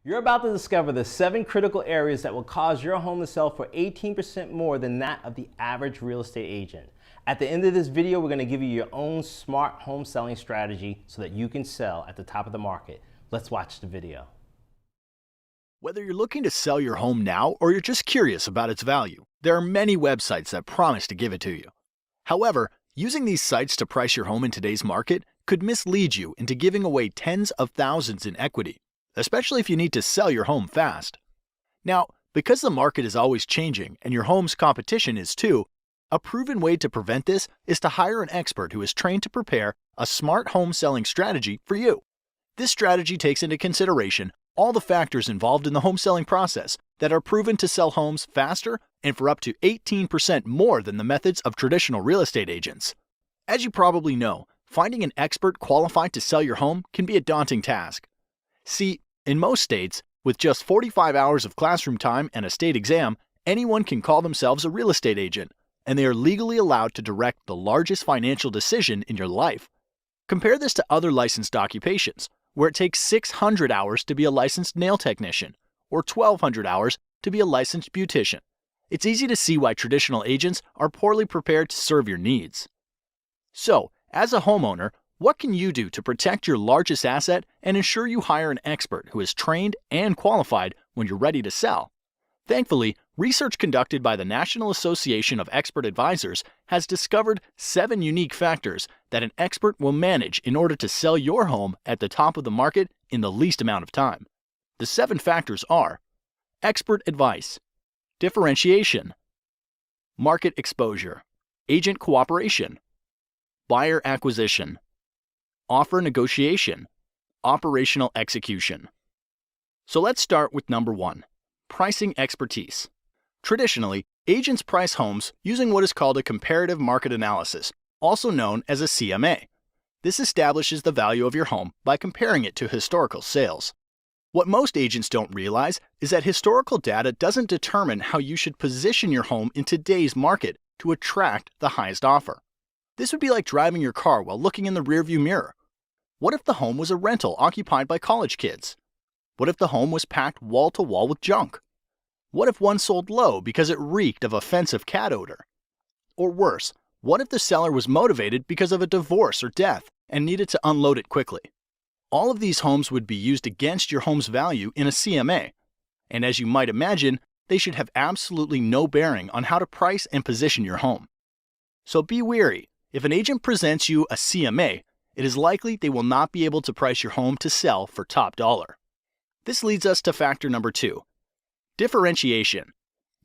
You're about to discover the 7 critical areas that will cause your home to sell for 18% more than that of the average real estate agent. At the end of this video, we're going to give you your own smart home selling strategy so that you can sell at the top of the market. Let's watch the video. Whether you're looking to sell your home now or you're just curious about its value, there are many websites that promise to give it to you. However, using these sites to price your home in today's market could mislead you into giving away tens of thousands in equity, especially if you need to sell your home fast. Now, because the market is always changing and your home's competition is too, a proven way to prevent this is to hire an expert who is trained to prepare a smart home selling strategy for you. This strategy takes into consideration all the factors involved in the home selling process that are proven to sell homes faster and for up to 18% more than the methods of traditional real estate agents. As you probably know, finding an expert qualified to sell your home can be a daunting task. See, in most states, with just 45 hours of classroom time and a state exam, anyone can call themselves a real estate agent, and they are legally allowed to direct the largest financial decision in your life. Compare this to other licensed occupations, where it takes 600 hours to be a licensed nail technician, or 1,200 hours to be a licensed beautician. It's easy to see why traditional agents are poorly prepared to serve your needs. So, as a homeowner, what can you do to protect your largest asset and ensure you hire an expert who is trained and qualified when you're ready to sell? Thankfully, research conducted by the National Association of Expert Advisors has discovered 7 unique factors that an expert will manage in order to sell your home at the top of the market in the least amount of time. The 7 factors are: expert advice, differentiation, market exposure, agent cooperation, buyer acquisition, offer negotiation, operational execution. So let's start with number 1, pricing expertise. Traditionally, agents price homes using what is called a comparative market analysis, also known as a CMA. This establishes the value of your home by comparing it to historical sales. What most agents don't realize is that historical data doesn't determine how you should position your home in today's market to attract the highest offer. This would be like driving your car while looking in the rearview mirror. What if the home was a rental occupied by college kids? What if the home was packed wall to wall with junk? What if one sold low because it reeked of offensive cat odor? Or worse, what if the seller was motivated because of a divorce or death and needed to unload it quickly? All of these homes would be used against your home's value in a CMA, and as you might imagine, they should have absolutely no bearing on how to price and position your home. So be wary. If an agent presents you a CMA, it is likely they will not be able to price your home to sell for top dollar. This leads us to factor number 2, differentiation.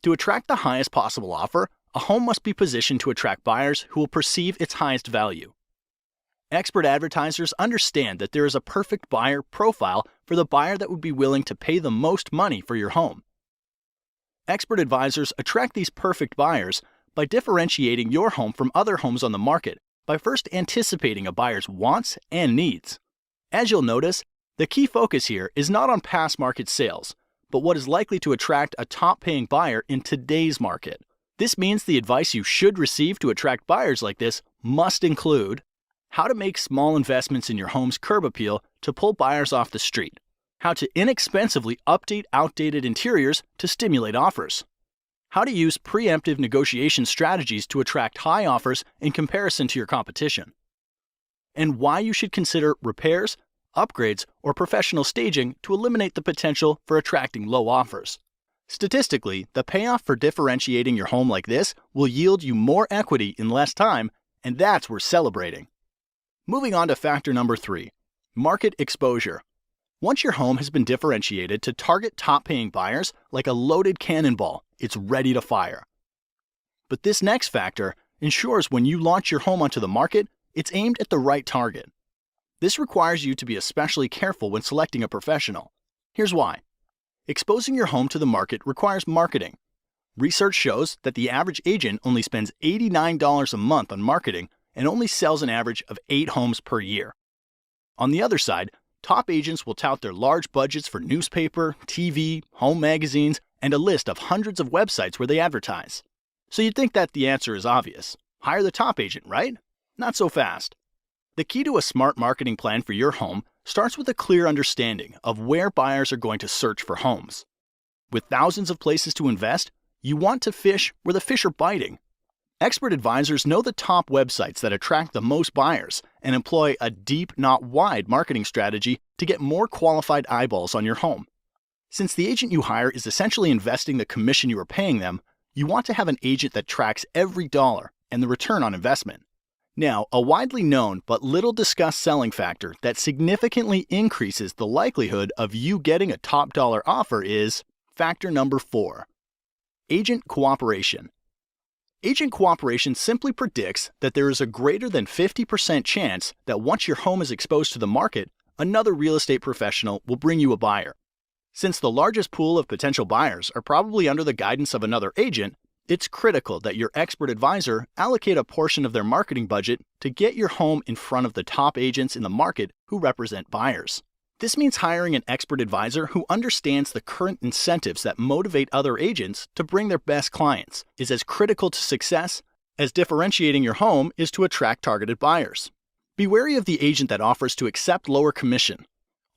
To attract the highest possible offer, a home must be positioned to attract buyers who will perceive its highest value. Expert advertisers understand that there is a perfect buyer profile for the buyer that would be willing to pay the most money for your home. Expert advisors attract these perfect buyers by differentiating your home from other homes on the market by first anticipating a buyer's wants and needs. As you'll notice, the key focus here is not on past market sales, but what is likely to attract a top-paying buyer in today's market. This means the advice you should receive to attract buyers like this must include how to make small investments in your home's curb appeal to pull buyers off the street, how to inexpensively update outdated interiors to stimulate offers, how to use preemptive negotiation strategies to attract high offers in comparison to your competition, and why you should consider repairs, upgrades, or professional staging to eliminate the potential for attracting low offers. Statistically, the payoff for differentiating your home like this will yield you more equity in less time, and that's worth celebrating. Moving on to factor number 3, market exposure. Once your home has been differentiated to target top-paying buyers like a loaded cannonball, it's ready to fire. But this next factor ensures when you launch your home onto the market, it's aimed at the right target. This requires you to be especially careful when selecting a professional. Here's why. Exposing your home to the market requires marketing. Research shows that the average agent only spends $89 a month on marketing and only sells an average of 8 homes per year. On the other side, top agents will tout their large budgets for newspaper, TV, home magazines, and a list of hundreds of websites where they advertise. So you'd think that the answer is obvious. Hire the top agent, right? Not so fast. The key to a smart marketing plan for your home starts with a clear understanding of where buyers are going to search for homes. With thousands of places to invest, you want to fish where the fish are biting. Expert advisors know the top websites that attract the most buyers and employ a deep, not wide marketing strategy to get more qualified eyeballs on your home. Since the agent you hire is essentially investing the commission you are paying them, you want to have an agent that tracks every dollar and the return on investment. Now, a widely known but little discussed selling factor that significantly increases the likelihood of you getting a top dollar offer is factor number 4, agent cooperation. Agent cooperation simply predicts that there is a greater than 50% chance that once your home is exposed to the market, another real estate professional will bring you a buyer. Since the largest pool of potential buyers are probably under the guidance of another agent, it's critical that your expert advisor allocate a portion of their marketing budget to get your home in front of the top agents in the market who represent buyers. This means hiring an expert advisor who understands the current incentives that motivate other agents to bring their best clients is as critical to success as differentiating your home is to attract targeted buyers. Be wary of the agent that offers to accept lower commission.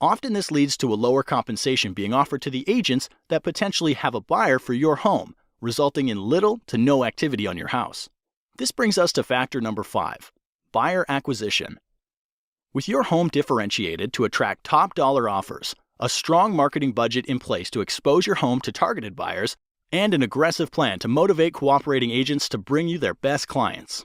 Often this leads to a lower compensation being offered to the agents that potentially have a buyer for your home, resulting in little to no activity on your house. This brings us to factor number 5, buyer acquisition. With your home differentiated to attract top dollar offers, a strong marketing budget in place to expose your home to targeted buyers, and an aggressive plan to motivate cooperating agents to bring you their best clients.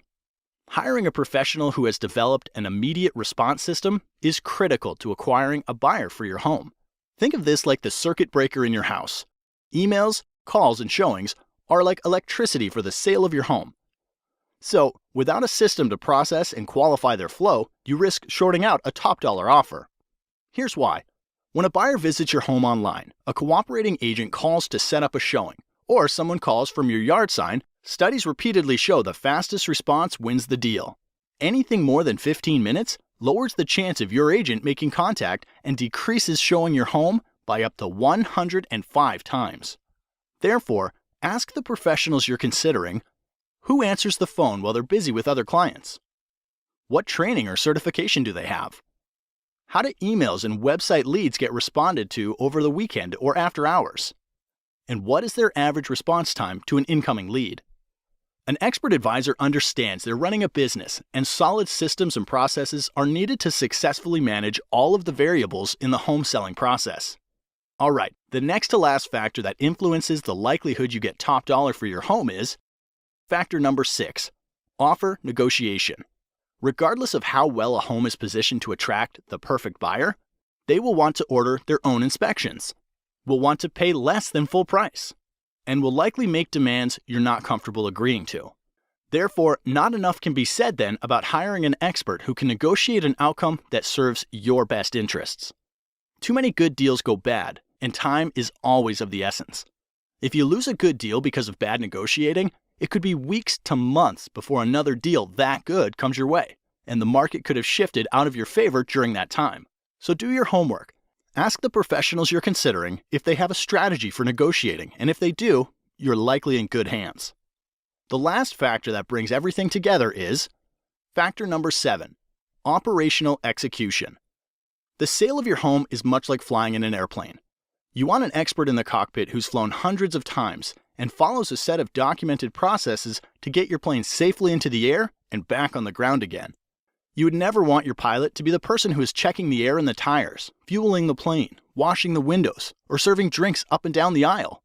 Hiring a professional who has developed an immediate response system is critical to acquiring a buyer for your home. Think of this like the circuit breaker in your house. Emails, calls, and showings are like electricity for the sale of your home. So, without a system to process and qualify their flow, you risk shorting out a top dollar offer. Here's why. When a buyer visits your home online, a cooperating agent calls to set up a showing, or someone calls from your yard sign. Studies repeatedly show the fastest response wins the deal. Anything more than 15 minutes lowers the chance of your agent making contact and decreases showing your home by up to 105 times. Therefore, ask the professionals you're considering, who answers the phone while they're busy with other clients? What training or certification do they have? How do emails and website leads get responded to over the weekend or after hours? And what is their average response time to an incoming lead? An expert advisor understands they're running a business, and solid systems and processes are needed to successfully manage all of the variables in the home selling process. All right, the next to last factor that influences the likelihood you get top dollar for your home is factor number 6, offer negotiation. Regardless of how well a home is positioned to attract the perfect buyer, they will want to order their own inspections, will want to pay less than full price, and will likely make demands you're not comfortable agreeing to. Therefore, not enough can be said then about hiring an expert who can negotiate an outcome that serves your best interests. Too many good deals go bad, and time is always of the essence. If you lose a good deal because of bad negotiating, it could be weeks to months before another deal that good comes your way, and the market could have shifted out of your favor during that time. So do your homework. Ask the professionals you're considering if they have a strategy for negotiating, and if they do, you're likely in good hands. The last factor that brings everything together is factor number 7, operational execution. The sale of your home is much like flying in an airplane. You want an expert in the cockpit who's flown hundreds of times and follows a set of documented processes to get your plane safely into the air and back on the ground again. You would never want your pilot to be the person who is checking the air in the tires, fueling the plane, washing the windows, or serving drinks up and down the aisle.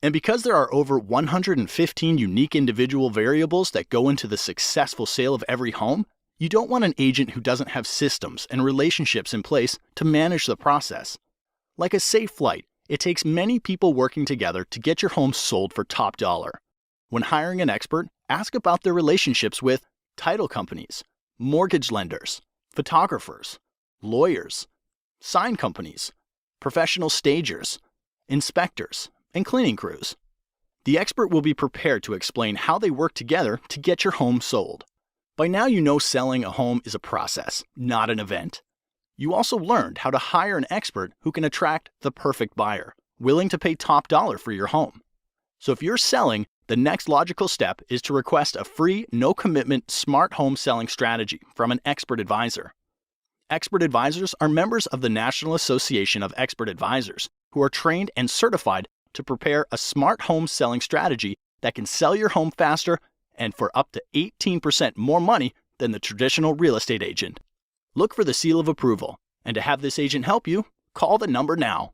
And because there are over 115 unique individual variables that go into the successful sale of every home, you don't want an agent who doesn't have systems and relationships in place to manage the process. Like a safe flight, it takes many people working together to get your home sold for top dollar. When hiring an expert, ask about their relationships with title companies, mortgage lenders, photographers, lawyers, sign companies, professional stagers, inspectors, and cleaning crews. The expert will be prepared to explain how they work together to get your home sold. By now you know selling a home is a process, not an event. You also learned how to hire an expert who can attract the perfect buyer, willing to pay top dollar for your home. So if you're selling, the next logical step is to request a free, no-commitment smart home selling strategy from an expert advisor. Expert advisors are members of the National Association of Expert Advisors who are trained and certified to prepare a smart home selling strategy that can sell your home faster and for up to 18% more money than the traditional real estate agent. Look for the seal of approval, and to have this agent help you, call the number now.